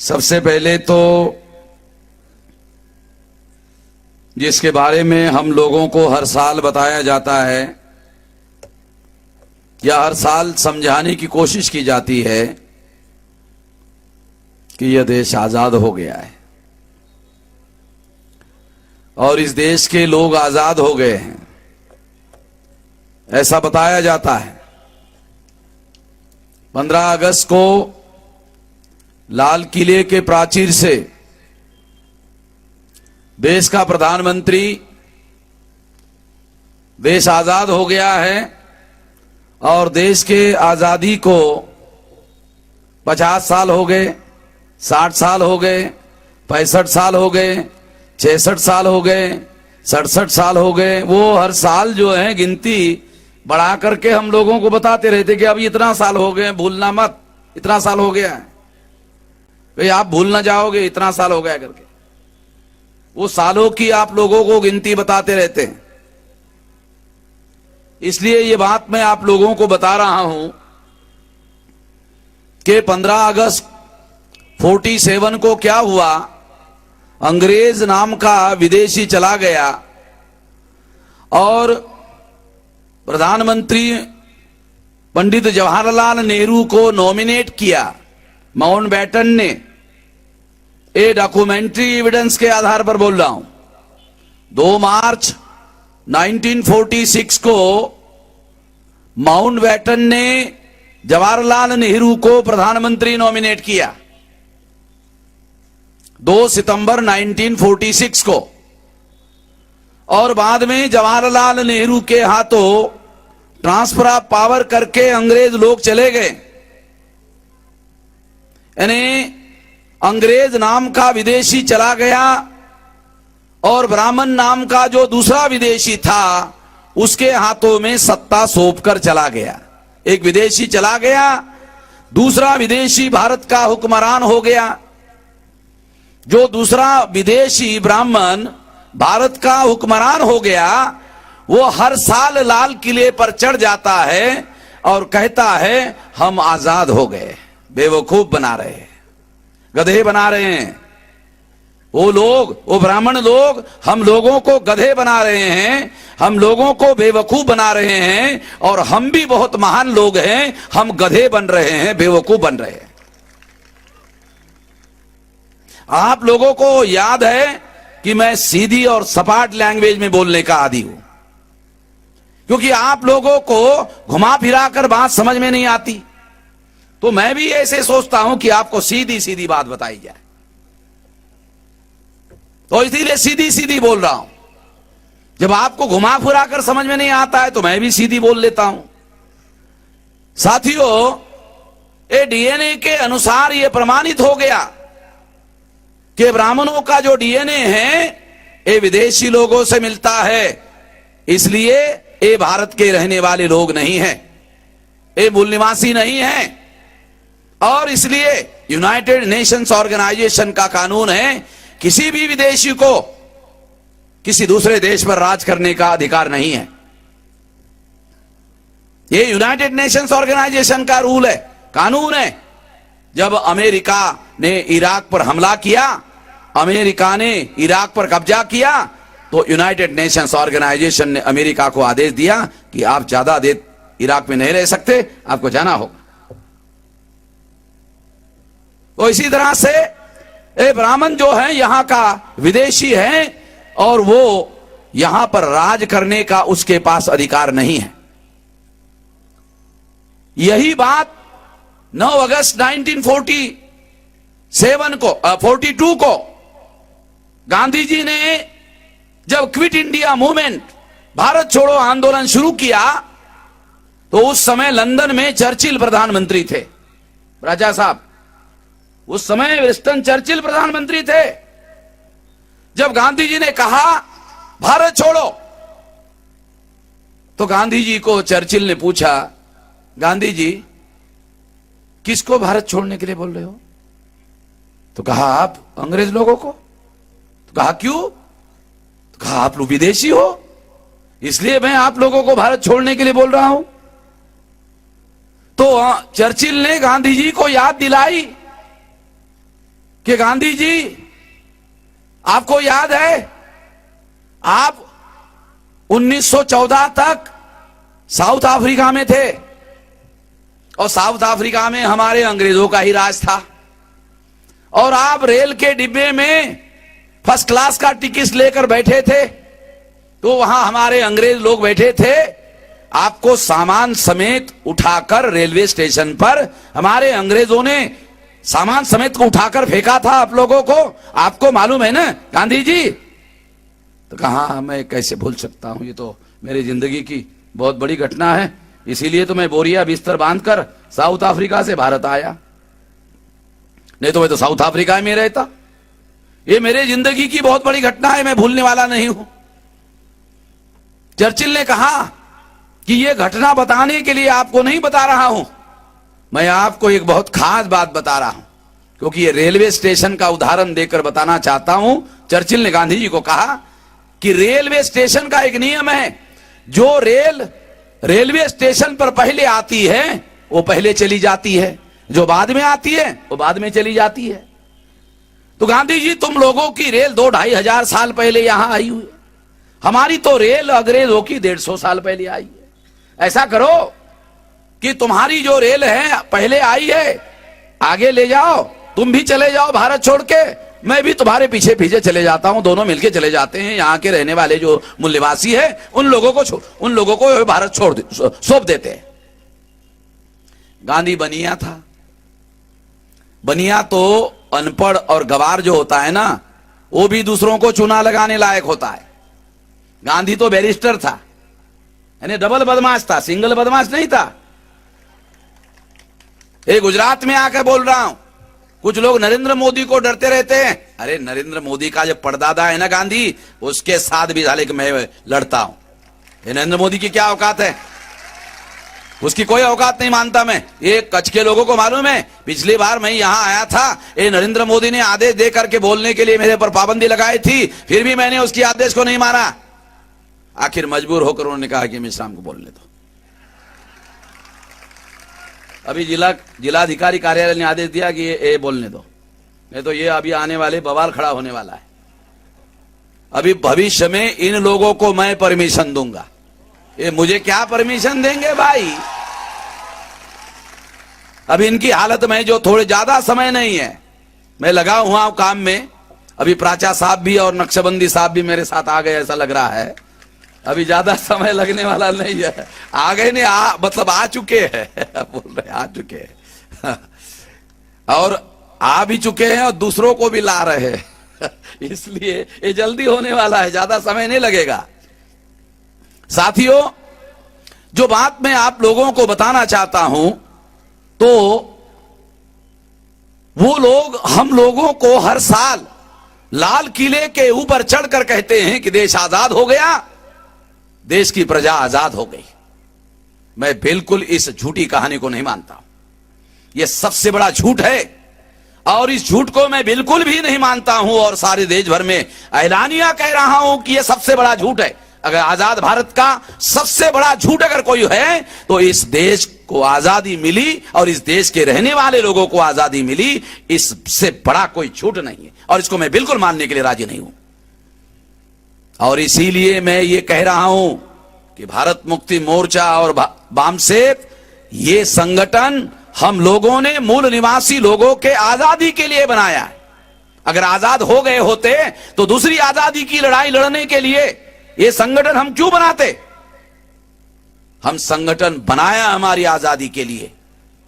सबसे पहले तो जिसके बारे में हम लोगों को हर साल बताया जाता है या हर साल समझाने की कोशिश की जाती है कि यह देश आजाद हो गया है और इस देश के लोग आजाद हो गए हैं, ऐसा बताया जाता है। 15 अगस्त को लाल किले के प्राचीर से देश का प्रधानमंत्री देश आजाद हो गया है और देश के आजादी को 50 साल हो गए, 60 साल हो गए, 65 साल हो गए, 66 साल हो गए, 67 साल हो गए। वो हर साल जो है गिनती बढ़ा करके हम लोगों को बताते रहते कि अभी इतना साल हो गए, भूलना मत, इतना साल हो गया है, भाई आप भूल ना जाओगे, इतना साल हो गया करके वो सालों की आप लोगों को गिनती बताते रहते हैं। इसलिए ये बात मैं आप लोगों को बता रहा हूं कि 15 अगस्त 47 को क्या हुआ, अंग्रेज नाम का विदेशी चला गया और प्रधानमंत्री पंडित जवाहरलाल नेहरू को नॉमिनेट किया माउंटबेटन ने। ये डॉक्यूमेंट्री एविडेंस के आधार पर बोल रहा हूं। 2 मार्च 1946 को माउंटबेटन ने जवाहरलाल नेहरू को प्रधानमंत्री नॉमिनेट किया। 2 सितंबर 1946 को और बाद में जवाहरलाल नेहरू के हाथों ट्रांसफर ऑफ पावर करके अंग्रेज लोग चले गए। यानी अंग्रेज नाम का विदेशी चला गया और ब्राह्मण नाम का जो दूसरा विदेशी था उसके हाथों में सत्ता सौंप कर चला गया। एक विदेशी चला गया, दूसरा विदेशी भारत का हुक्मरान हो गया। जो दूसरा विदेशी ब्राह्मण भारत का हुक्मरान हो गया वो हर साल लाल किले पर चढ़ जाता है और कहता है हम आजाद हो गए। बेवकूफ बना रहे हैं, गधे बना रहे हैं वो लोग, वो ब्राह्मण लोग हम लोगों को गधे बना रहे हैं, हम लोगों को बेवकूफ बना रहे हैं और हम भी बहुत महान लोग हैं, हम गधे बन रहे हैं, बेवकूफ बन रहे हैं। आप लोगों को याद है कि मैं सीधी और सपाट लैंग्वेज में बोलने का आदी हूं, क्योंकि आप लोगों को घुमा फिरा कर बात समझ में नहीं आती, तो मैं भी ऐसे सोचता हूं कि आपको सीधी सीधी बात बताई जाए, तो इसीलिए सीधी सीधी बोल रहा हूं। जब आपको घुमा फिरा कर समझ में नहीं आता है तो मैं भी सीधी बोल लेता हूं। साथियों, ये डीएनए के अनुसार यह प्रमाणित हो गया कि ब्राह्मणों का जो डीएनए है ये विदेशी लोगों से मिलता है, इसलिए ये भारत के रहने वाले लोग नहीं हैं, ये मूल निवासी नहीं हैं। और इसलिए यूनाइटेड नेशंस ऑर्गेनाइजेशन का कानून है किसी भी विदेशी को किसी दूसरे देश पर राज करने का अधिकार नहीं है। ये यूनाइटेड नेशंस ऑर्गेनाइजेशन का रूल है, कानून है। जब अमेरिका ने इराक पर हमला किया, अमेरिका ने इराक पर कब्जा किया, तो यूनाइटेड नेशंस ऑर्गेनाइजेशन ने अमेरिका को आदेश दिया कि आप ज्यादा देर इराक में नहीं रह सकते, आपको जाना होगा। तो इसी तरह से ये ब्राह्मण जो है यहां का विदेशी है और वो यहां पर राज करने का उसके पास अधिकार नहीं है। यही बात 9 अगस्त 1947 को 42 को गांधी जी ने जब क्विट इंडिया मूवमेंट, भारत छोड़ो आंदोलन शुरू किया, तो उस समय लंदन में चर्चिल प्रधानमंत्री थे। राजा साहब, उस समय विंस्टन चर्चिल प्रधानमंत्री थे। जब गांधी जी ने कहा भारत छोड़ो, तो गांधी जी को चर्चिल ने पूछा, गांधी जी किसको भारत छोड़ने के लिए बोल रहे हो? तो कहा आप अंग्रेज लोगों को। तो कहा क्यों? तो कहा आप लोग विदेशी हो, इसलिए मैं आप लोगों को भारत छोड़ने के लिए बोल रहा हूं। तो चर्चिल ने गांधी जी को याद दिलाई कि गांधी जी, आपको याद है आप 1914 तक साउथ अफ्रीका में थे और साउथ अफ्रीका में हमारे अंग्रेजों का ही राज था, और आप रेल के डिब्बे में फर्स्ट क्लास का टिकट लेकर बैठे थे, तो वहां हमारे अंग्रेज लोग बैठे थे, आपको सामान समेत उठाकर रेलवे स्टेशन पर हमारे अंग्रेजों ने सामान समेत को उठाकर फेंका था आप लोगों को, आपको मालूम है ना गांधी जी? तो कहा मैं कैसे भूल सकता हूं, ये तो मेरी जिंदगी की बहुत बड़ी घटना है, इसीलिए तो मैं बोरिया बिस्तर बांधकर साउथ अफ्रीका से भारत आया, नहीं तो मैं तो साउथ अफ्रीका में रहता। ये मेरे जिंदगी की बहुत बड़ी घटना है, मैं भूलने वाला नहीं हूं। चर्चिल ने कहा कि यह घटना बताने के लिए आपको नहीं बता रहा हूं, मैं आपको एक बहुत खास बात बता रहा हूं, क्योंकि ये रेलवे स्टेशन का उदाहरण देकर बताना चाहता हूं। चर्चिल ने गांधी जी को कहा कि रेलवे स्टेशन का एक नियम है, जो रेल रेलवे स्टेशन पर पहले आती है वो पहले चली जाती है, जो बाद में आती है वो बाद में चली जाती है। तो गांधी जी, तुम लोगों की रेल 2-2.5 हजार साल पहले यहां आई हुई है, हमारी तो रेल अंग्रेजों की 150 साल पहले आई है। ऐसा करो कि तुम्हारी जो रेल है पहले आई है, आगे ले जाओ, तुम भी चले जाओ भारत छोड़ के, मैं भी तुम्हारे पीछे पीछे चले जाता हूं, दोनों मिलके चले जाते हैं। यहाँ के रहने वाले जो मूल्यवासी है उन लोगों को भारत सौंप देते हैं। गांधी बनिया था। बनिया तो अनपढ़ और गवार जो होता है ना, वो भी दूसरों को चुना लगाने लायक होता है। गांधी तो बैरिस्टर था, यानी डबल बदमाश था, सिंगल बदमाश नहीं था। ये गुजरात में आकर बोल रहा हूं, कुछ लोग नरेंद्र मोदी को डरते रहते हैं। अरे नरेंद्र मोदी का जो परदादा है ना गांधी, उसके साथ भी साले कि मैं लड़ता हूं। ये नरेंद्र मोदी की क्या औकात है, उसकी कोई औकात नहीं मानता मैं। ये कच्छ के लोगों को मालूम है, पिछली बार मैं यहां आया था, ये नरेंद्र मोदी ने आदेश दे करके बोलने के लिए मेरे पर पाबंदी लगाई थी, फिर भी मैंने उसकी आदेश को नहीं माना। आखिर मजबूर होकर उन्होंने कहा कि मिश्राम को बोलने दो। अभी जिलाधिकारी कार्यालय ने आदेश दिया कि ये बोलने दो, नहीं तो ये अभी आने वाले बवाल खड़ा होने वाला है। अभी भविष्य में इन लोगों को मैं परमिशन दूंगा, ये मुझे क्या परमिशन देंगे भाई। अभी इनकी हालत में जो थोड़े ज्यादा समय नहीं है, मैं लगा हुआ हूं काम में। अभी प्राचा साहब भी और नक्शबंदी साहब भी मेरे साथ आ गए, ऐसा लग रहा है। अभी ज्यादा समय लगने वाला नहीं है, आ गए ने मतलब आ चुके हैं बोल रहे आ चुके हैं और आ भी चुके हैं और दूसरों को भी ला रहे हैं इसलिए ये जल्दी होने वाला है, ज्यादा समय नहीं लगेगा। साथियों, जो बात मैं आप लोगों को बताना चाहता हूं, तो वो लोग हम लोगों को हर साल लाल किले के ऊपर चढ़कर कहते हैं कि देश आजाद हो गया, देश की प्रजा आजाद हो गई। मैं बिल्कुल इस झूठी कहानी को नहीं मानता हूं, यह सबसे बड़ा झूठ है और इस झूठ को मैं बिल्कुल भी नहीं मानता हूं और सारे देश भर में ऐलानिया कह रहा हूं कि यह सबसे बड़ा झूठ है। अगर आजाद भारत का सबसे बड़ा झूठ अगर कोई है तो इस देश को आजादी मिली और इस देश के रहने वाले लोगों को आजादी मिली, इससे बड़ा कोई झूठ नहीं है और इसको मैं बिल्कुल मानने के लिए राजी नहीं हूं। और इसीलिए मैं ये कह रहा हूं कि भारत मुक्ति मोर्चा और वामसेप, ये संगठन हम लोगों ने मूल निवासी लोगों के आजादी के लिए बनाया है। अगर आजाद हो गए होते तो दूसरी आजादी की लड़ाई लड़ने के लिए ये संगठन हम क्यों बनाते। हम संगठन बनाया हमारी आजादी के लिए।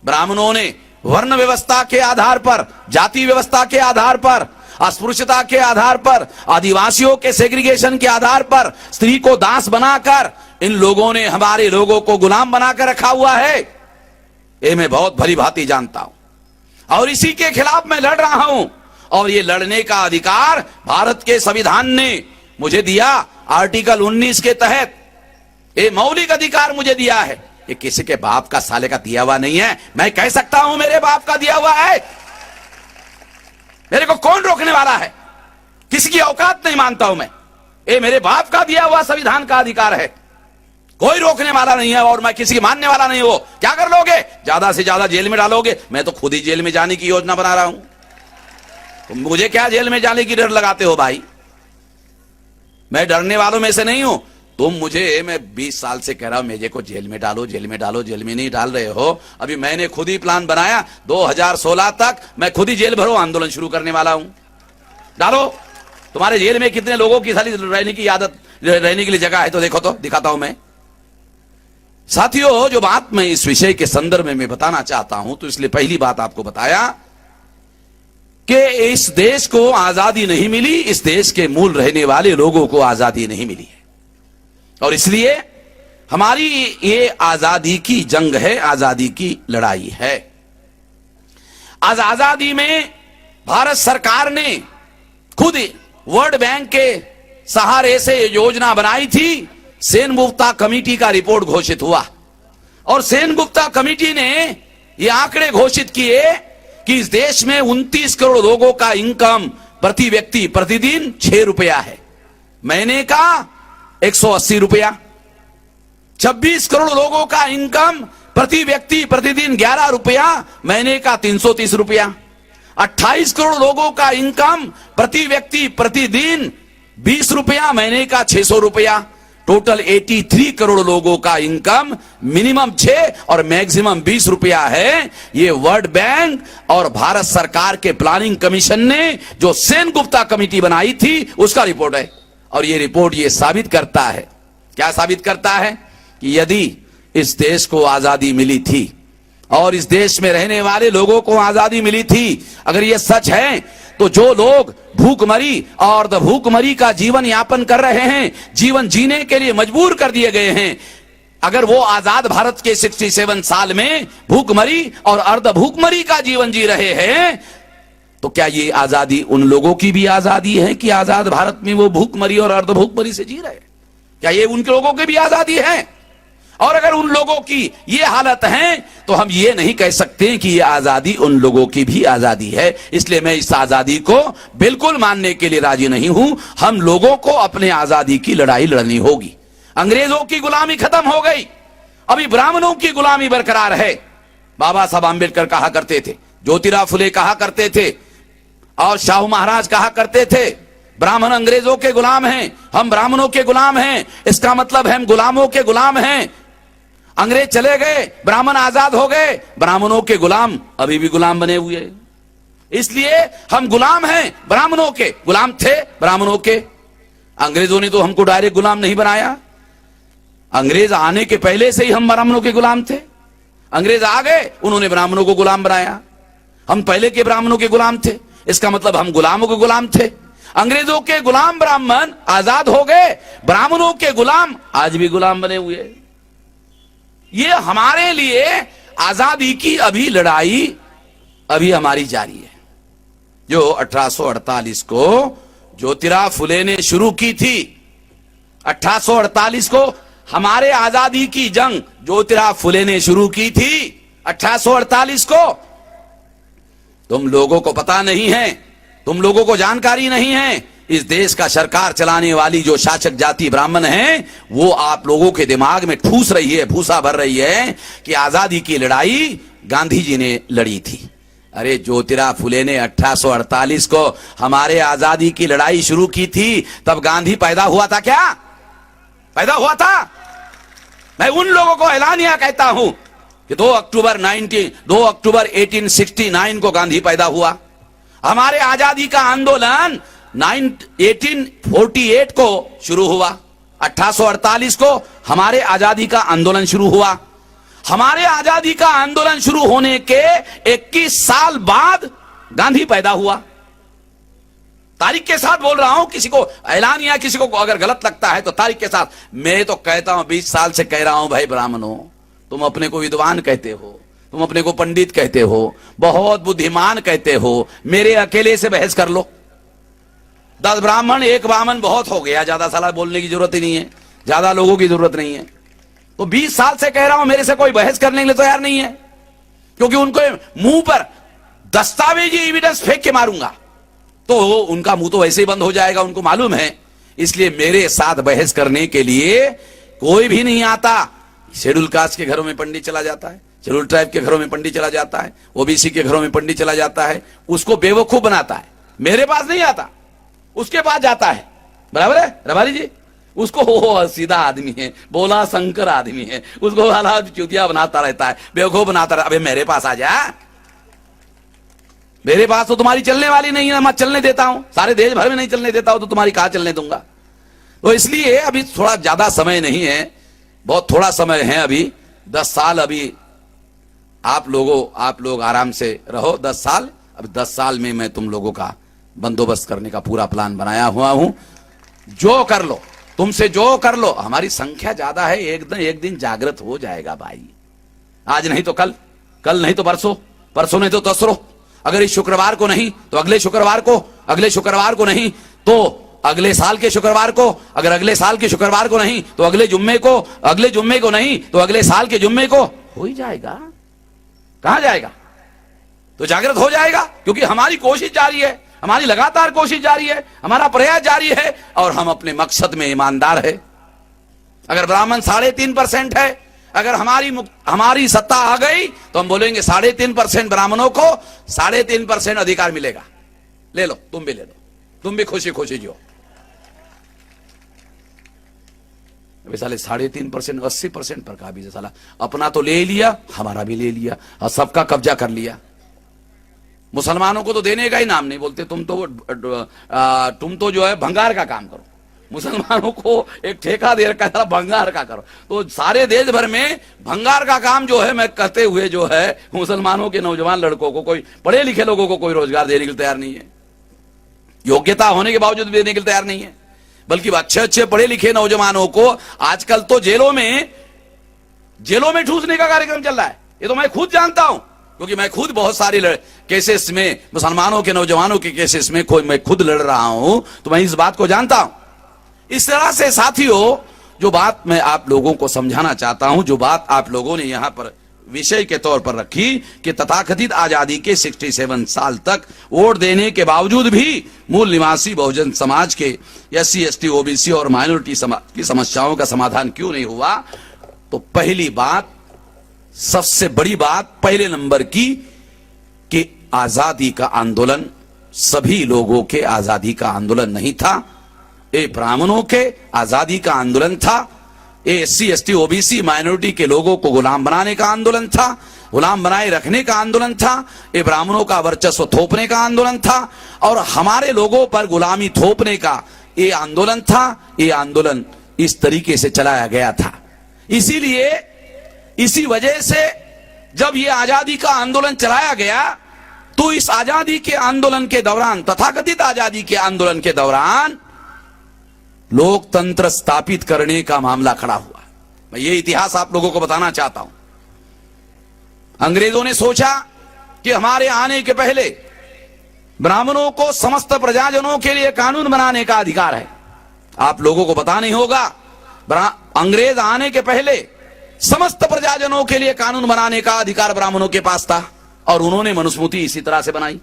ब्राह्मणों ने वर्ण व्यवस्था के आधार पर, जाति व्यवस्था के आधार पर, अस्पृश्यता के आधार पर, आदिवासियों के सेग्रीगेशन के आधार पर स्त्री को दास बनाकर इन लोगों ने हमारे लोगों को गुलाम बनाकर रखा हुआ है। ये मैं बहुत भली भांति जानता हूं और इसी के खिलाफ मैं लड़ रहा हूं और ये लड़ने का अधिकार भारत के संविधान ने मुझे दिया। आर्टिकल 19 के तहत ये मौलिक अधिकार मुझे दिया है। ये किसी के बाप का साले का दिया हुआ नहीं है। मैं कह सकता हूं मेरे बाप का दिया हुआ है, मेरे को कौन रोकने वाला है। किसी की औकात नहीं मानता हूं मैं, ये मेरे बाप का दिया हुआ संविधान का अधिकार है, कोई रोकने वाला नहीं है और मैं किसी की मानने वाला नहीं। हो क्या कर लोगे, ज्यादा से ज्यादा जेल में डालोगे, मैं तो खुद ही जेल में जाने की योजना बना रहा हूं। तो मुझे क्या जेल में जाने की डर लगाते हो भाई? मैं डरने वालों में से नहीं हूं। तुम मुझे, मैं 20 साल से कह रहा हूं मेरे को जेल में डालो, जेल में डालो, जेल में नहीं डाल रहे हो। अभी मैंने खुद ही प्लान बनाया, 2016 तक मैं खुद ही जेल भरो आंदोलन शुरू करने वाला हूं। डालो। तुम्हारे जेल में कितने लोगों की सारी रहने की आदत, रहने के लिए जगह है तो देखो, तो दिखाता हूं मैं। साथियों, जो बात मैं इस विषय के संदर्भ में मैं बताना चाहता हूं, तो इसलिए पहली बात आपको बताया कि इस देश को आजादी नहीं मिली, इस देश के मूल रहने वाले लोगों को आजादी नहीं मिली है। और इसलिए हमारी ये आजादी की जंग है, आजादी की लड़ाई है। आज आजादी में भारत सरकार ने खुद वर्ल्ड बैंक के सहारे से योजना बनाई थी। सेनगुप्ता कमेटी का रिपोर्ट घोषित हुआ और सेनगुप्ता कमेटी ने ये आंकड़े घोषित किए कि इस देश में 29 करोड़ लोगों का इनकम प्रति व्यक्ति प्रतिदिन 6 रुपया है, महीने का 180 रुपया। 26 करोड़ लोगों का इनकम प्रति व्यक्ति प्रतिदिन 11 रुपया, महीने का 330 रुपया। 28 करोड़ लोगों का इनकम प्रति व्यक्ति प्रतिदिन 20 रुपया, महीने का 600 रुपया। टोटल 83 करोड़ लोगों का इनकम मिनिमम 6 और मैक्सिमम 20 रुपया है। ये वर्ल्ड बैंक और भारत सरकार के प्लानिंग कमीशन ने जो सेनगुप्ता कमेटी बनाई थी उसका रिपोर्ट है। और ये रिपोर्ट ये साबित करता है, क्या साबित करता है? कि यदि इस देश को आजादी मिली थी और इस देश में रहने वाले लोगों को आजादी मिली थी, अगर ये सच है, तो जो लोग भूखमरी और भूखमरी का जीवन यापन कर रहे हैं, जीवन जीने के लिए मजबूर कर दिए गए हैं, अगर वो आजाद भारत के 67 साल में भूखमरी और अर्ध भूखमरी का जीवन जी रहे हैं, तो क्या ये आजादी उन लोगों की भी आजादी है कि आजाद भारत में वो भूखमरी और अर्ध भूखमरी से जी रहे? क्या ये उन लोगों की भी आजादी है? और अगर उन लोगों की ये हालत है तो हम ये नहीं कह सकते कि ये आजादी उन लोगों की भी आजादी है। इसलिए मैं इस आजादी को बिल्कुल मानने के लिए राजी नहीं हूं। हम लोगों को अपने आजादी की लड़ाई लड़नी होगी। अंग्रेजों की गुलामी खत्म हो गई, अभी ब्राह्मणों की गुलामी बरकरार है। बाबा साहब आंबेडकर कहा करते थे, ज्योतिराव फुले कहा करते थे और शाहू महाराज कहा करते थे, ब्राह्मण अंग्रेजों के गुलाम हैं, हम ब्राह्मणों के गुलाम हैं। इसका मतलब हम गुलामों के गुलाम हैं। अंग्रेज चले गए, ब्राह्मण आजाद हो गए, ब्राह्मणों के गुलाम अभी भी गुलाम बने हुए हैं। इसलिए हम गुलाम हैं, ब्राह्मणों के गुलाम थे, ब्राह्मणों के। अंग्रेजों ने तो हमको डायरेक्ट गुलाम नहीं बनाया, अंग्रेज आने के पहले से ही हम ब्राह्मणों के गुलाम थे। अंग्रेज आ गए, उन्होंने ब्राह्मणों को गुलाम बनाया। हम पहले के ब्राह्मणों के गुलाम थे, इसका मतलब हम गुलामों के गुलाम थे। अंग्रेजों के गुलाम ब्राह्मण आजाद हो गए, ब्राह्मणों के गुलाम आज भी गुलाम बने हुए। ये हमारे लिए आजादी की अभी लड़ाई अभी हमारी जारी है, जो 1848 को ज्योतिराव फुले ने शुरू की थी। 1848 को हमारे आजादी की जंग ज्योतिराव फुले ने शुरू की थी। 1848 को तुम लोगों को पता नहीं है, तुम लोगों को जानकारी नहीं है। इस देश का सरकार चलाने वाली जो शासक जाति ब्राह्मण है, वो आप लोगों के दिमाग में ठूस रही है, भूसा भर रही है कि आजादी की लड़ाई गांधी जी ने लड़ी थी। अरे ज्योतिराव फुले ने 1848 को हमारे आजादी की लड़ाई शुरू की थी, तब गांधी पैदा हुआ था क्या? पैदा हुआ था? मैं उन लोगों को ऐलानिया कहता हूं कि 2 अक्टूबर 1869 को गांधी पैदा हुआ। हमारे आजादी का आंदोलन 1848 को शुरू हुआ। 1848 को हमारे आजादी का आंदोलन शुरू हुआ। हमारे आजादी का आंदोलन शुरू होने के 21 साल बाद गांधी पैदा हुआ। तारीख के साथ बोल रहा हूं, किसी को ऐलान या किसी को अगर गलत लगता है तो तारीख के साथ। मैं तो कहता हूं, 20 साल से कह रहा हूं, भाई ब्राह्मणों, तुम अपने को विद्वान कहते हो, तुम अपने को पंडित कहते हो, बहुत बुद्धिमान कहते हो, मेरे अकेले से बहस कर लो। 10 ब्राह्मण 1 ब्राह्मण बहुत हो गया, ज्यादा साला बोलने की जरूरत ही नहीं है, ज्यादा लोगों की जरूरत नहीं है। तो 20 साल से कह रहा हूं, मेरे से कोई बहस करने के लिए तैयार नहीं है, क्योंकि उनको मुंह पर दस्तावेजी एविडेंस फेंक के मारूंगा तो उनका मुंह तो वैसे ही बंद हो जाएगा, उनको मालूम है। इसलिए मेरे साथ बहस करने के लिए कोई भी नहीं आता। शेड्यूल कास्ट के घरों में पंडित चला जाता है, शेड्यूल ट्राइब के घरों में पंडित चला जाता है, ओबीसी के घरों में पंडित चला जाता है, उसको बेवकूफ बनाता है। मेरे पास नहीं आता, उसके पास जाता है। बराबर है रबारी जी? उसको वो सीधा आदमी है, बोला शंकर आदमी है, उसको वाला चुतिया बनाता रहता है, बेवकूफ बनाता रहता है। अबे मेरे पास आ जा, मेरे पास तो तुम्हारी चलने वाली नहीं है, मैं चलने देता हूं, सारे देश भर में नहीं चलने देता हूं तो तुम्हारी कहां चलने दूंगा। तो इसलिए अभी थोड़ा ज्यादा समय नहीं है, बहुत थोड़ा समय है अभी, 10 साल अभी आप लोग आराम से रहो 10 साल। अब 10 साल में मैं तुम लोगों का बंदोबस्त करने का पूरा प्लान बनाया हुआ हूं। जो कर लो, तुमसे जो कर लो, हमारी संख्या ज्यादा है, एक दिन जागृत हो जाएगा भाई। आज नहीं तो कल, कल नहीं तो परसों, परसों नहीं तो तरसों, अगर इस शुक्रवार को नहीं तो अगले शुक्रवार को, अगले शुक्रवार को नहीं तो अगले साल के शुक्रवार को, अगर अगले साल के शुक्रवार को नहीं तो अगले जुम्मे को, अगले जुम्मे को नहीं तो अगले साल के जुम्मे को, हो ही जाएगा। कहां जाएगा? तो जागृत हो जाएगा, क्योंकि हमारी कोशिश जारी है, हमारी लगातार कोशिश जारी है, हमारा प्रयास जारी है और हम अपने मकसद में ईमानदार है। अगर ब्राह्मण 3.5% है, अगर हमारी सत्ता आ गई तो हम बोलेंगे 3.5% ब्राह्मणों को 3.5% अधिकार मिलेगा। ले लो, तुम भी ले लो, तुम भी खुशी खुशी जियो। साले 3.5% 80% पर कहा भी साला, अपना तो ले लिया, हमारा भी ले लिया और सबका कब्जा कर लिया। मुसलमानों को तो देने का ही नाम नहीं बोलते, तुम तो जो है भंगार का काम करो, मुसलमानों को एक ठेका दे रखा है भंगार का करो। तो सारे देश भर में भंगार का काम जो है मैं कहते हुए जो है मुसलमानों के नौजवान लड़कों को, कोई पढ़े लिखे लोगों को कोई रोजगार देने के लिए तैयार नहीं है, योग्यता होने के बावजूद देने के लिए तैयार नहीं है। बल्कि अच्छे अच्छे पढ़े लिखे नौजवानों को आजकल तो जेलों में ठूसने का कार्यक्रम चल रहा है। ये तो मैं खुद जानता हूं, क्योंकि मैं खुद बहुत सारे केसेस में, मुसलमानों के नौजवानों के केसेस में मैं खुद लड़ रहा हूं, तो मैं इस बात को जानता हूं। इस तरह से साथियों, जो बात मैं आप लोगों को समझाना चाहता हूं, जो बात आप लोगों ने यहां पर विषय के तौर पर रखी कि तथाकथित आजादी के 67 साल तक वोट देने के बावजूद भी मूल निवासी बहुजन समाज के SC ST OBC और माइनॉरिटी समाज की समस्याओं का समाधान क्यों नहीं हुआ। तो पहली बात, सबसे बड़ी बात पहले नंबर की, कि आजादी का आंदोलन सभी लोगों के आजादी का आंदोलन नहीं था, ये ब्राह्मणों के आजादी का आंदोलन था, ये SC ST OBC माइनॉरिटी के लोगों को गुलाम बनाने का आंदोलन था, गुलाम बनाए रखने का आंदोलन था, ये ब्राह्मणों का वर्चस्व थोपने का आंदोलन था और हमारे लोगों पर गुलामी थोपने का ये आंदोलन था। ये आंदोलन इस तरीके से चलाया गया था। इसीलिए इसी वजह से जब ये आजादी का आंदोलन चलाया गया तो इस आजादी के आंदोलन के दौरान, तथाकथित आजादी के आंदोलन के दौरान लोकतंत्र स्थापित करने का मामला खड़ा हुआ। मैं ये इतिहास आप लोगों को बताना चाहता हूं। अंग्रेजों ने सोचा कि हमारे आने के पहले ब्राह्मणों को समस्त प्रजाजनों के लिए कानून बनाने का अधिकार है। आप लोगों को पता नहीं होगा, अंग्रेज आने के पहले समस्त प्रजाजनों के लिए कानून बनाने का अधिकार ब्राह्मणों के पास था और उन्होंने मनुस्मृति इसी तरह से बनाई।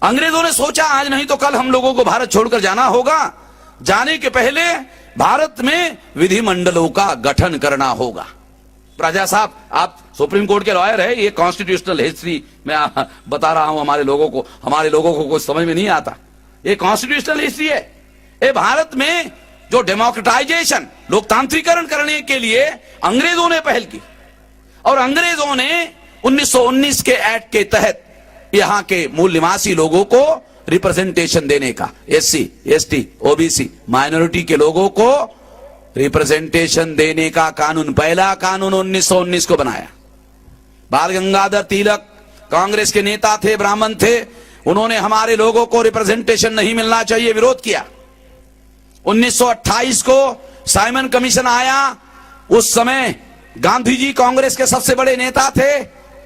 अंग्रेजों ने सोचा आज नहीं तो कल हम लोगों को भारत छोड़कर जाना होगा, जाने के पहले भारत में विधिमंडलों का गठन करना होगा। राजा साहब, आप सुप्रीम कोर्ट के लॉयर है, ये कॉन्स्टिट्यूशनल हिस्ट्री मैं बता रहा हूं हमारे लोगों को कुछ समझ में नहीं आता। ये कॉन्स्टिट्यूशनल हिस्ट्री है। ये भारत में जो डेमोक्रेटाइजेशन, लोकतांत्रिकरण करने के लिए अंग्रेजों ने पहल की और अंग्रेजों ने 1919 के एक्ट के तहत यहां के मूल निवासी लोगों को रिप्रेजेंटेशन देने का, SC ST OBC माइनॉरिटी के लोगों को रिप्रेजेंटेशन देने का कानून, पहला कानून 1919 को बनाया। बाल गंगाधर तिलक कांग्रेस के नेता थे, ब्राह्मण थे, उन्होंने हमारे लोगों को रिप्रेजेंटेशन नहीं मिलना चाहिए, विरोध किया। 1928 को साइमन कमीशन आया, उस समय गांधी जी कांग्रेस के सबसे बड़े नेता थे।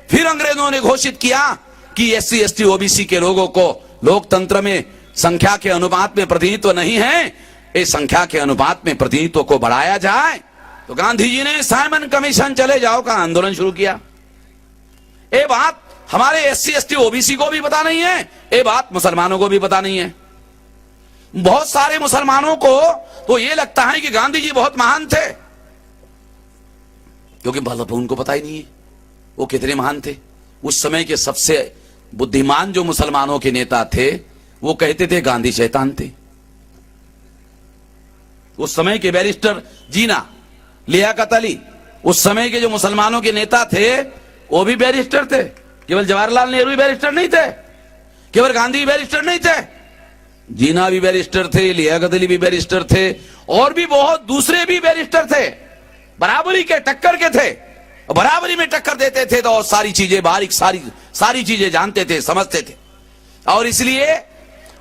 फिर अंग्रेजों ने घोषित किया कि SC ST OBC के लोगों को लोकतंत्र में संख्या के अनुपात में प्रतिनिधित्व नहीं है, इस संख्या के अनुपात में प्रतिनिधित्व को बढ़ाया जाए। तो गांधी जी ने साइमन कमीशन चले जाओ का आंदोलन शुरू किया। ये बात हमारे SC ST OBC को भी पता नहीं है, ये बात मुसलमानों को भी पता नहीं है। बहुत सारे मुसलमानों को तो ये लगता है कि गांधी जी बहुत महान थे, क्योंकि उनको पता ही नहीं है वो कितने महान थे। उस समय के सबसे बुद्धिमान जो मुसलमानों के नेता थे वो कहते थे गांधी शैतान थे। उस समय के बैरिस्टर जीना, लियाकत अली, उस समय के जो मुसलमानों के नेता थे वो भी बैरिस्टर थे। केवल जवाहरलाल नेहरू ही बैरिस्टर नहीं थे, केवल गांधी बैरिस्टर नहीं थे, जीना भी बैरिस्टर थे, लियाकत अली भी बैरिस्टर थे, और भी बहुत दूसरे भी बैरिस्टर थे। बराबरी के टक्कर के थे, बराबरी में टक्कर देते थे, तो और सारी चीजें बारीक सारी चीजें जानते थे, समझते थे। और इसलिए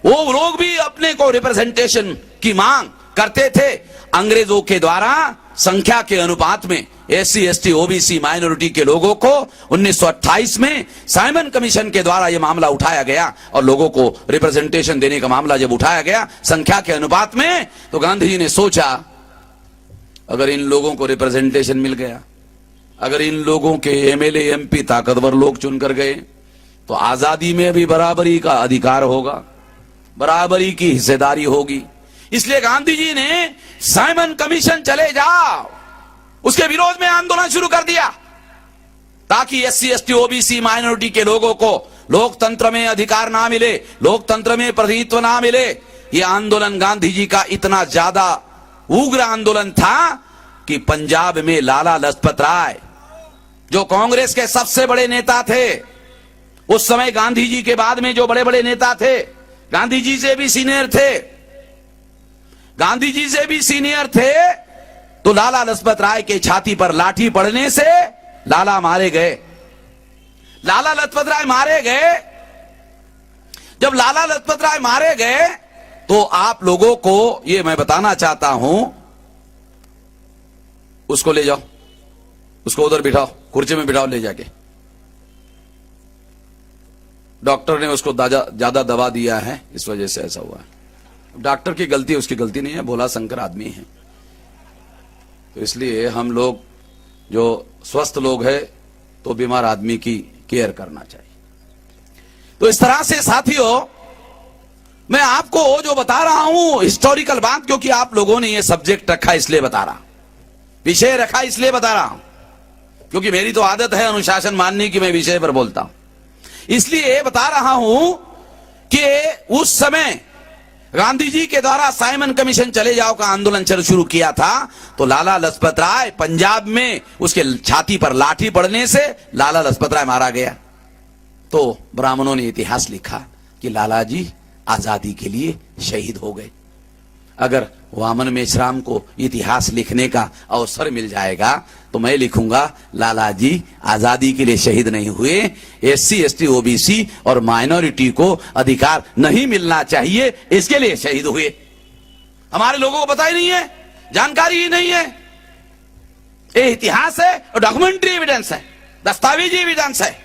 वो लोग भी अपने को रिप्रेजेंटेशन की मांग करते थे। अंग्रेजों के द्वारा संख्या के अनुपात में एससी एसटी ओबीसी माइनॉरिटी के लोगों को 1928 में साइमन कमीशन के द्वारा यह मामला उठाया गया, और लोगों को रिप्रेजेंटेशन देने का मामला जब उठाया गया संख्या के अनुपात में, तो गांधी जी ने सोचा अगर इन लोगों को रिप्रेजेंटेशन मिल गया, अगर इन लोगों के एमएलए एमपी ताकतवर लोग चुनकर गए, तो आजादी में भी बराबरी का अधिकार होगा, बराबरी की हिस्सेदारी होगी। इसलिए गांधी जी ने साइमन कमीशन चले जाओ उसके विरोध में आंदोलन शुरू कर दिया, ताकि एससी एसटी ओबीसी माइनॉरिटी के लोगों को लोकतंत्र में अधिकार ना मिले, लोकतंत्र में प्रतिनिधित्व ना मिले। यह आंदोलन गांधी जी का इतना ज्यादा उग्र आंदोलन था कि पंजाब में लाला लजपत राय, जो कांग्रेस के सबसे बड़े नेता थे उस समय, गांधी जी के बाद में जो बड़े बड़े नेता थे, गांधी जी से भी सीनियर थे, गांधी जी से भी सीनियर थे, तो लाला लजपत राय के छाती पर लाठी पड़ने से लाला मारे गए। लाला लजपत राय मारे गए। जब लाला लजपत राय मारे गए तो आप लोगों को यह मैं बताना चाहता हूं, उसको ले जाओ, उसको उधर बिठाओ, कुर्सी में बिठाओ ले जाके। डॉक्टर ने उसको ज्यादा दवा दिया है, इस वजह से ऐसा हुआ है। डॉक्टर की गलती, उसकी गलती नहीं है, भोला शंकर आदमी है। तो इसलिए हम लोग जो स्वस्थ लोग हैं तो बीमार आदमी की केयर करना चाहिए। तो इस तरह से साथियों, मैं आपको जो बता रहा हूं हिस्टोरिकल बात, क्योंकि आप लोगों ने ये सब्जेक्ट रखा इसलिए बता रहा, विषय रखा इसलिए बता रहा हूं, क्योंकि मेरी तो आदत है अनुशासन मानने की, मैं विषय पर बोलता हूं। इसलिए बता रहा हूं कि उस समय गांधी जी के द्वारा साइमन कमीशन चले जाओ का आंदोलन शुरू किया था, तो लाला लजपत राय पंजाब में उसके छाती पर लाठी पड़ने से लाला लजपत राय मारा गया। तो ब्राह्मणों ने इतिहास लिखा कि लाला जी आजादी के लिए शहीद हो गए। अगर वामन मेश्राम को इतिहास लिखने का अवसर मिल जाएगा तो मैं लिखूंगा लाला जी आजादी के लिए शहीद नहीं हुए, एससी एसटी ओबीसी और माइनॉरिटी को अधिकार नहीं मिलना चाहिए इसके लिए शहीद हुए। हमारे लोगों को पता ही नहीं है, जानकारी ही नहीं है। ये इतिहास है और डॉक्यूमेंट्री एविडेंस है, दस्तावेजी एविडेंस है।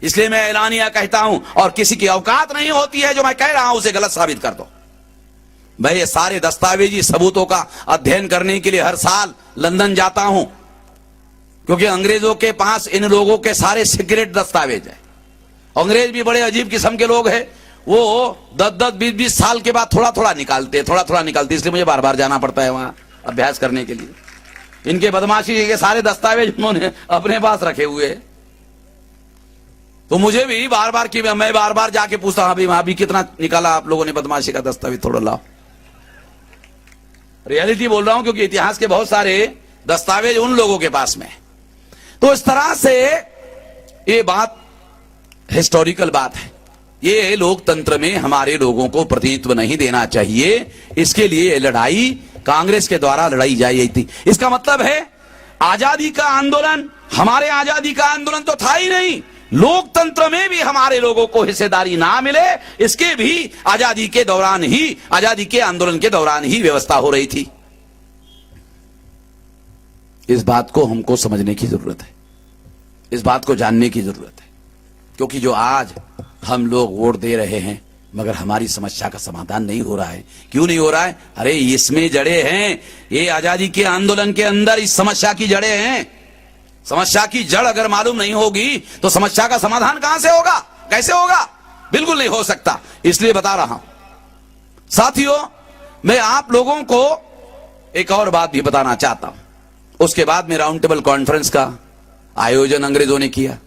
इसलिए मैं ऐलानिया कहता हूं, और किसी की औकात नहीं होती है जो मैं कह रहा हूं उसे गलत साबित कर दो। मैं ये सारे दस्तावेजी सबूतों का अध्ययन करने के लिए हर साल लंदन जाता हूं, क्योंकि अंग्रेजों के पास इन लोगों के सारे सीक्रेट दस्तावेज है। अंग्रेज भी बड़े अजीब किस्म के लोग हैं, वो 10-10, 20-20 साल के बाद थोड़ा थोड़ा निकालते, इसलिए मुझे बार बार जाना पड़ता है वहां अभ्यास करने के लिए। इनके बदमाशी के सारे दस्तावेज उन्होंने अपने पास रखे हुए हैं। तो मुझे भी बार बार कि मैं बार बार जाके पूछता हूं, वहां भी कितना निकाला आप लोगों ने बदमाशी का दस्तावेज, थोड़ा लाओ। रियलिटी बोल रहा हूं, क्योंकि इतिहास के बहुत सारे दस्तावेज उन लोगों के पास में है। तो इस तरह से ये बात हिस्टोरिकल बात है। ये लोकतंत्र में हमारे लोगों को प्रतिनिधित्व नहीं देना चाहिए, इसके लिए लड़ाई कांग्रेस के द्वारा लड़ाई जाई थी। इसका मतलब है आजादी का आंदोलन, हमारे आजादी का आंदोलन तो था ही नहीं, लोकतंत्र में भी हमारे लोगों को हिस्सेदारी ना मिले, इसके भी आजादी के दौरान ही, आजादी के आंदोलन के दौरान ही व्यवस्था हो रही थी। इस बात को हमको समझने की जरूरत है, इस बात को जानने की जरूरत है, क्योंकि जो आज हम लोग वोट दे रहे हैं मगर हमारी समस्या का समाधान नहीं हो रहा है। क्यों नहीं हो रहा है? अरे इसमें जड़े हैं, ये आजादी के आंदोलन के अंदर इस समस्या की जड़े हैं। समस्या की जड़ अगर मालूम नहीं होगी तो समस्या का समाधान कहां से होगा, कैसे होगा? बिल्कुल नहीं हो सकता। इसलिए बता रहा हूं साथियों, मैं आप लोगों को एक और बात भी बताना चाहता हूं। उसके बाद में राउंड टेबल कॉन्फ्रेंस का आयोजन अंग्रेजों ने किया।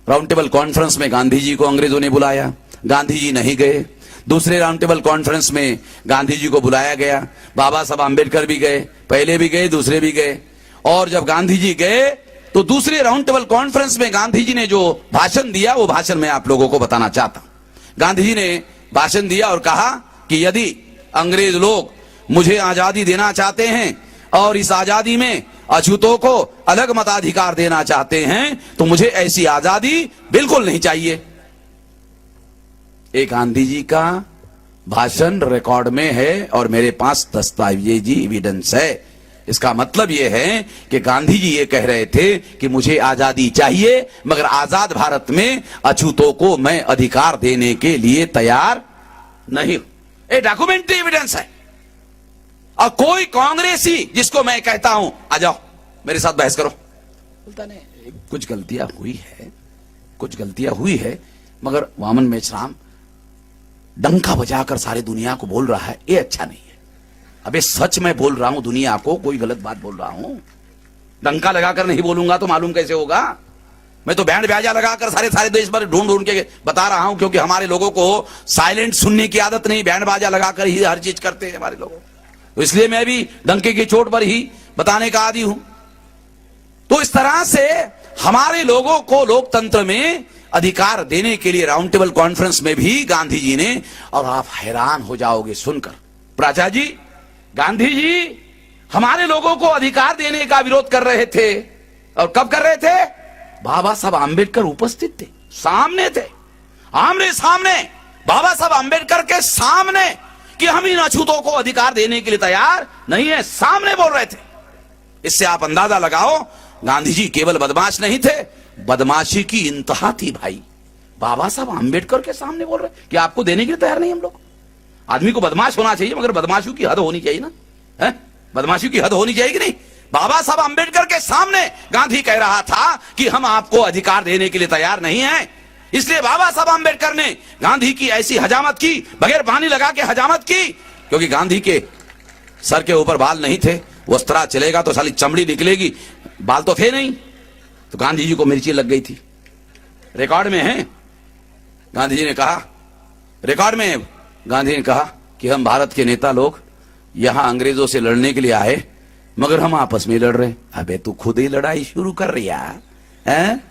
राउंड टेबल कॉन्फ्रेंस में गांधी जी को अंग्रेजों ने बुलाया, गांधी जी नहीं गए। दूसरे राउंड टेबल कॉन्फ्रेंस में गांधी जी को बुलाया गया, बाबा साहब आम्बेडकर भी गए, पहले भी गए, दूसरे भी गए। और जब गांधी जी गए तो दूसरे राउंड टेबल कॉन्फ्रेंस में गांधी जी ने जो भाषण दिया, वो भाषण मैं आप लोगों को बताना चाहता हूं। गांधी जी ने भाषण दिया और कहा कि यदि अंग्रेज लोग मुझे आजादी देना चाहते हैं और इस आजादी में अछूतों को अलग मताधिकार देना चाहते हैं, तो मुझे ऐसी आजादी बिल्कुल नहीं चाहिए। एक गांधी जी का भाषण रिकॉर्ड में है और मेरे पास दस्तावेजी एविडेंस है। इसका मतलब यह है कि गांधी जी ये कह रहे थे कि मुझे आजादी चाहिए, मगर आजाद भारत में अछूतों को मैं अधिकार देने के लिए तैयार नहीं हूं। ये डॉक्यूमेंट्री एविडेंस है। और कोई कांग्रेसी जिसको मैं कहता हूं आ जाओ मेरे साथ बहस करो, बोलता नहीं कुछ गलतियां हुई है, मगर वामन मेश्राम डंका बजाकर सारी दुनिया को बोल रहा है, ये अच्छा नहीं है। अबे सच में बोल रहा हूं दुनिया को, कोई गलत बात बोल रहा हूं। डंका लगाकर नहीं बोलूंगा तो मालूम कैसे होगा? मैं तो बैंड बाजा लगाकर सारे देश भर ढूंढ के बता रहा हूं, क्योंकि हमारे लोगों को साइलेंट सुनने की आदत नहीं, बैंड बाजा लगाकर ही हर चीज करते हैं हमारे लोगों। तो इसलिए मैं भी डंके की चोट पर ही बताने का आदी हूं। तो इस तरह से हमारे लोगों को लोकतंत्र में अधिकार देने के लिए राउंड टेबल कॉन्फ्रेंस में भी गांधी जी ने, और आप हैरान हो जाओगे सुनकर प्राचा जी, गांधी जी हमारे लोगों को अधिकार देने का विरोध कर रहे थे। और कब कर रहे थे? बाबा साहब आम्बेडकर उपस्थित थे, सामने थे, आमने सामने बाबा साहब आम्बेडकर के सामने, कि हम इन अछूतों को अधिकार देने के लिए तैयार नहीं है, सामने बोल रहे थे। इससे आप अंदाजा लगाओ गांधी जी केवल बदमाश नहीं थे, बदमाशी की इंतहा थी भाई। बाबा साहब आम्बेडकर के सामने बोल रहे कि आपको देने के लिए तैयार नहीं हम लोग। आदमी को बदमाश होना चाहिए, मगर बदमाशी की हद होनी चाहिए ना, है? बदमाशी की हद होनी चाहिए कि नहीं? बाबा साहब आम्बेडकर के सामने गांधी कह रहा था कि हम आपको अधिकार देने के लिए तैयार नहीं है। इसलिए बाबा साहब आम्बेडकर ने गांधी की ऐसी हजामत की, बगैर पानी लगा के हजामत की, क्योंकि गांधी के सर के ऊपर बाल नहीं थे। वो इस तरह चलेगा तो साली चमड़ी निकलेगी, बाल तो थे नहीं। तो गांधी जी को मिर्ची लग गई थी, रिकॉर्ड में है। गांधी जी ने कहा, रिकॉर्ड में है, गांधी ने कहा कि हम भारत के नेता लोग यहां अंग्रेजों से लड़ने के लिए आए, मगर हम आपस में लड़ रहे। अबे तू खुद ही लड़ाई शुरू कर रही है,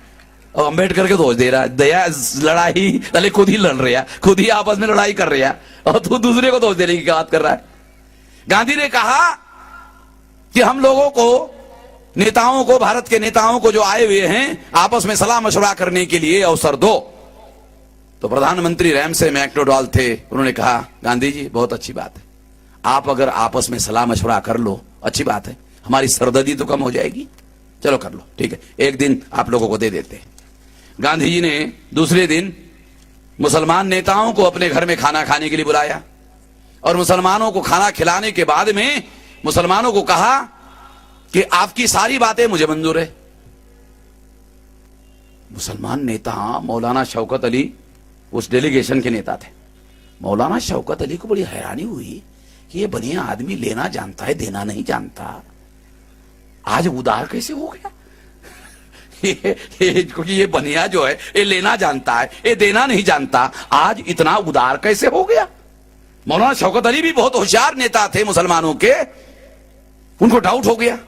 और अम्बेडकर के दोष दे रहा है, दया लड़ाई पहले खुद ही लड़ रहा, खुद ही आपस में लड़ाई कर रहा, और तू दूसरे को दोष देने की बात कर रहा है। गांधी ने कहा कि हम लोगों को, नेताओं को, भारत के नेताओं को जो आए हुए हैं, आपस में सलाह मशवरा करने के लिए अवसर दो। तो प्रधानमंत्री रैमसे मैक्डोनाल्ड थे, उन्होंने कहा गांधी जी बहुत अच्छी बात है, आप अगर आपस में सलाह मशवरा कर लो अच्छी बात है, हमारी सरदर्दी तो कम हो जाएगी, चलो कर लो, ठीक है, एक दिन आप लोगों को दे देते हैं। गांधी जी ने दूसरे दिन मुसलमान नेताओं को अपने घर में खाना खाने के लिए बुलाया, और मुसलमानों को खाना खिलाने के बाद में मुसलमानों को कहा कि आपकी सारी बातें मुझे मंजूर है। मुसलमान नेता मौलाना शौकत अली उस डेलीगेशन के नेता थे। मौलाना शौकत अली को बड़ी हैरानी हुई कि ये बनिया आदमी लेना जानता है, देना नहीं जानता, आज उदार कैसे हो गया? क्योंकि ये बनिया जो है ये लेना जानता है, ये देना नहीं जानता, आज इतना उदार कैसे हो गया? मौलाना शौकत अली भी बहुत होशियार नेता थे मुसलमानों के, उनको डाउट हो गया।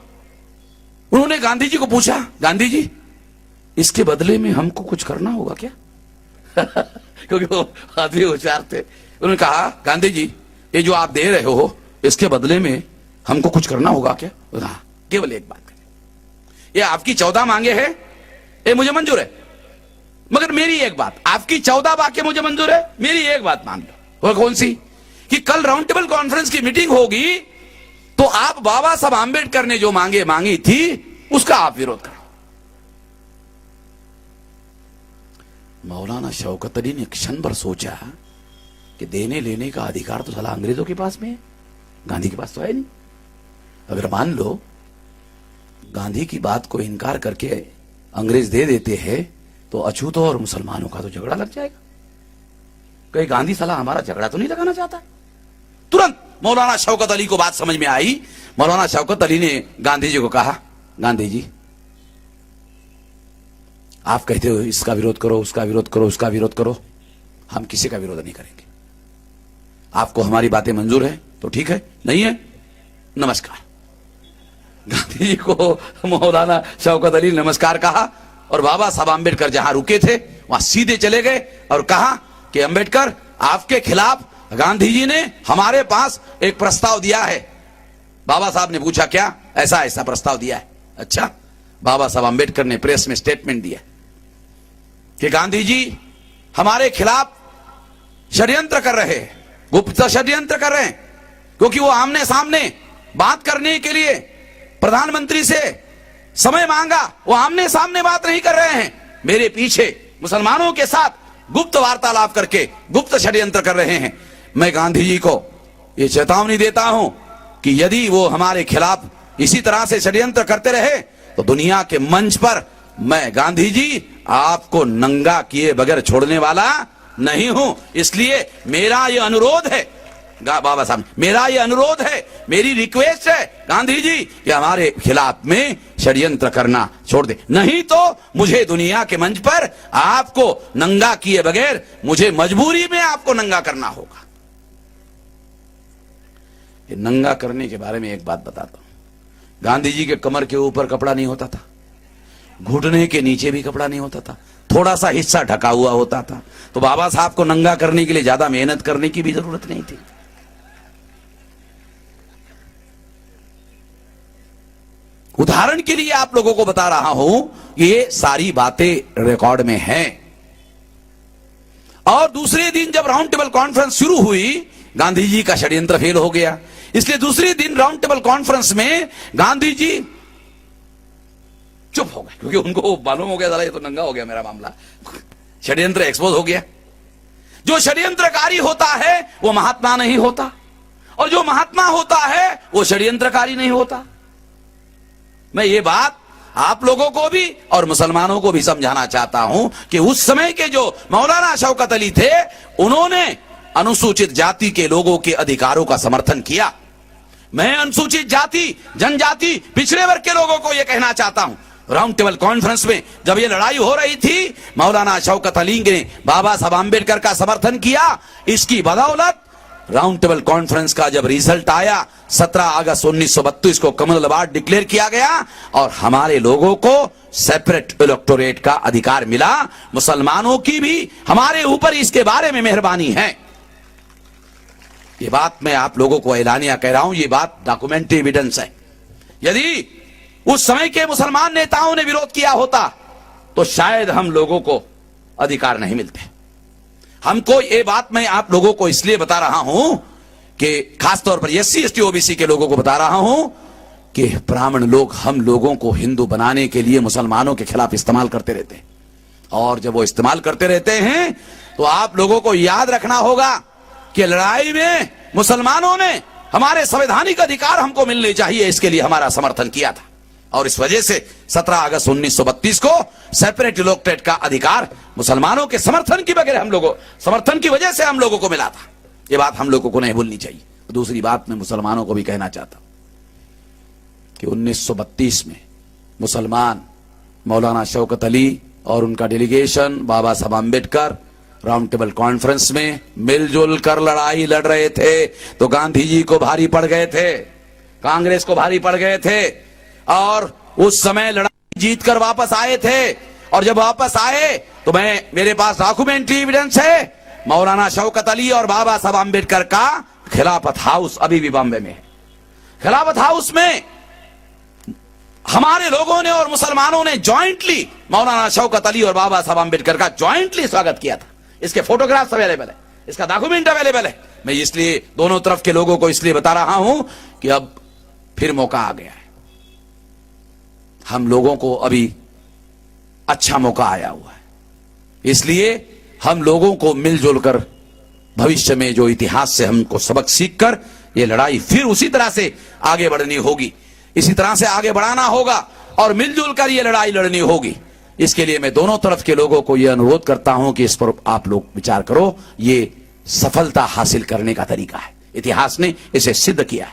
उन्होंने गांधी जी को पूछा, गांधी जी इसके बदले में हमको कुछ करना होगा क्या? क्योंकि वो आदमी होशियार थे। उन्होंने कहा गांधी जी ये जो आप दे रहे हो इसके बदले में हमको कुछ करना होगा क्या? हाँ, केवल एक बात करें, ये आपकी 14 मांगे हैं, ये मुझे मंजूर है, मगर मेरी एक बात, आपकी 14 बातें मुझे मंजूर है, मेरी एक बात मान लो। वो कौन सी? कि कल राउंड टेबल कॉन्फ्रेंस की मीटिंग होगी तो आप बाबा साहब आम्बेडकर ने जो मांगी थी उसका आप विरोध करो। मौलाना शौकत अली ने क्षण भर सोचा कि देने लेने का अधिकार तो साला अंग्रेजों के पास में है, गांधी के पास तो है नहीं। अगर मान लो गांधी की बात को इनकार करके अंग्रेज दे देते हैं तो अछूतों और मुसलमानों का तो झगड़ा लग जाएगा। कहीं गांधी साला हमारा झगड़ा तो नहीं लगाना चाहता? तुरंत मौलाना शौकत अली को बात समझ में आई। मौलाना शौकत अली ने गांधी जी को कहा, गांधी जी आप कहते हो इसका विरोध करो, उसका विरोध करो, उसका विरोध करो, हम किसी का विरोध नहीं करेंगे। आपको हमारी बातें मंजूर है तो ठीक है, नहीं है नमस्कार। गांधी जी को मौलाना शौकत अली नमस्कार कहा और बाबा साहब आम्बेडकर जहां रुके थे वहां सीधे चले गए और कहा कि अम्बेडकर, आपके खिलाफ गांधी जी ने हमारे पास एक प्रस्ताव दिया है। बाबा साहब ने पूछा क्या? ऐसा ऐसा प्रस्ताव दिया है। अच्छा। बाबा साहब आम्बेडकर ने प्रेस में स्टेटमेंट दिया कि गांधी जी हमारे खिलाफ षड्यंत्र कर रहे हैं, गुप्त षड्यंत्र कर रहे हैं, क्योंकि वो आमने सामने बात करने के लिए प्रधानमंत्री से समय मांगा, वो आमने सामने बात नहीं कर रहे हैं, मेरे पीछे मुसलमानों के साथ गुप्त वार्तालाप करके गुप्त षड्यंत्र कर रहे हैं। मैं गांधी जी को ये चेतावनी देता हूं कि यदि वो हमारे खिलाफ इसी तरह से षड्यंत्र करते रहे तो दुनिया के मंच पर मैं गांधी जी आपको नंगा किए बगैर छोड़ने वाला नहीं हूं। इसलिए मेरा ये अनुरोध है बाबा साहब, मेरा ये अनुरोध है, मेरी रिक्वेस्ट है गांधी जी कि हमारे खिलाफ में षड्यंत्र करना छोड़ दे, नहीं तो मुझे दुनिया के मंच पर आपको नंगा किए बगैर मुझे मजबूरी में आपको नंगा करना होगा। ये नंगा करने के बारे में एक बात बताता हूं। गांधी जी के कमर के ऊपर कपड़ा नहीं होता था, घुटने के नीचे भी कपड़ा नहीं होता था, थोड़ा सा हिस्सा ढका हुआ होता था, तो बाबा साहब को नंगा करने के लिए ज्यादा मेहनत करने की भी जरूरत नहीं थी। उदाहरण के लिए आप लोगों को बता रहा हूं, ये सारी बातें रिकॉर्ड में हैं। और दूसरे दिन जब राउंड टेबल कॉन्फ्रेंस शुरू हुई, गांधी जी का षड्यंत्र फेल हो गया। इसलिए दूसरे दिन राउंड टेबल कॉन्फ्रेंस में गांधी जी चुप हो गए, क्योंकि उनको मालूम हो गया था ये तो नंगा हो गया मेरा मामला, षड्यंत्र एक्सपोज हो गया। जो षड्यंत्रकारी होता है वो महात्मा नहीं होता, और जो महात्मा होता है वो षड्यंत्रकारी नहीं होता। मैं ये बात आप लोगों को भी और मुसलमानों को भी समझाना चाहता हूं कि उस समय के जो मौलाना शौकत अली थे, उन्होंने अनुसूचित जाति के लोगों के अधिकारों का समर्थन किया। मैं अनुसूचित जाति, जनजाति, पिछड़े वर्ग के लोगों को यह कहना चाहता हूं, राउंड टेबल कॉन्फ्रेंस में जब ये लड़ाई हो रही थी, मौलाना शौकत अली ने बाबा साहब आम्बेडकर का समर्थन किया। इसकी बदौलत राउंड टेबल कॉन्फ्रेंस का जब रिजल्ट आया 17 अगस्त 1932 को कम्युनल अवार्ड डिक्लेयर किया गया और हमारे लोगों को सेपरेट इलेक्टोरेट का अधिकार मिला। मुसलमानों की भी हमारे ऊपर इसके बारे में मेहरबानी है। ये बात मैं आप लोगों को ऐलानिया कह रहा हूं, ये बात डॉक्यूमेंट्री एविडेंस है। यदि उस समय के मुसलमान नेताओं ने विरोध किया होता तो शायद हम लोगों को अधिकार नहीं मिलते। हमको ये बात मैं आप लोगों को इसलिए बता रहा हूं कि खासतौर पर एससी एसटी ओबीसी के लोगों को बता रहा हूं कि ब्राह्मण लोग हम लोगों को हिंदू बनाने के लिए मुसलमानों के खिलाफ इस्तेमाल करते रहते हैं, और जब वो इस्तेमाल करते रहते हैं तो आप लोगों को याद रखना होगा कि लड़ाई में मुसलमानों ने हमारे संवैधानिक अधिकार हमको मिलने चाहिए, इसके लिए हमारा समर्थन किया था। और इस वजह से 17 अगस्त 1932 को सेपरेट इलेक्टोरेट का अधिकार मुसलमानों के समर्थन की बगैर समर्थन की वजह से हम लोगों को मिला था। यह बात हम लोगों को नहीं भूलनी चाहिए। दूसरी बात मैं मुसलमानों को भी कहना चाहता हूं कि 1932 में मुसलमान मौलाना शौकत अली और उनका डेलीगेशन बाबा Saheb Ambedkar round table conference में मिलजुल कर लड़ाई लड़ रहे थे, तो गांधी जी को भारी पड़ गए थे, कांग्रेस को भारी पड़ गए थे, और उस समय लड़ाई जीतकर वापस आए थे। और जब वापस आए तो मेरे पास डॉक्यूमेंट्री एविडेंस है, मौलाना शौकत अली और बाबा साहब आम्बेडकर का खिलाफत हाउस अभी भी बॉम्बे में है। खिलाफत हाउस में हमारे लोगों ने और मुसलमानों ने ज्वाइंटली मौलाना शौकत अली और बाबा साहब आम्बेडकर का ज्वाइंटली स्वागत किया था। इसके फोटोग्राफ्स अवेलेबल है, इसका डॉक्यूमेंट अवेलेबल है। मैं इसलिए दोनों तरफ के लोगों को इसलिए बता रहा हूं कि अब फिर मौका आ गया है, हम लोगों को अभी अच्छा मौका आया हुआ है। इसलिए हम लोगों को मिलजुल कर भविष्य में जो इतिहास से हमको सबक सीखकर ये लड़ाई फिर उसी तरह से आगे बढ़नी होगी, इसी तरह से आगे बढ़ाना होगा और मिलजुल कर ये लड़ाई लड़नी होगी। इसके लिए मैं दोनों तरफ के लोगों को यह अनुरोध करता हूं कि इस पर आप लोग विचार करो। ये सफलता हासिल करने का तरीका है, इतिहास ने इसे सिद्ध किया है।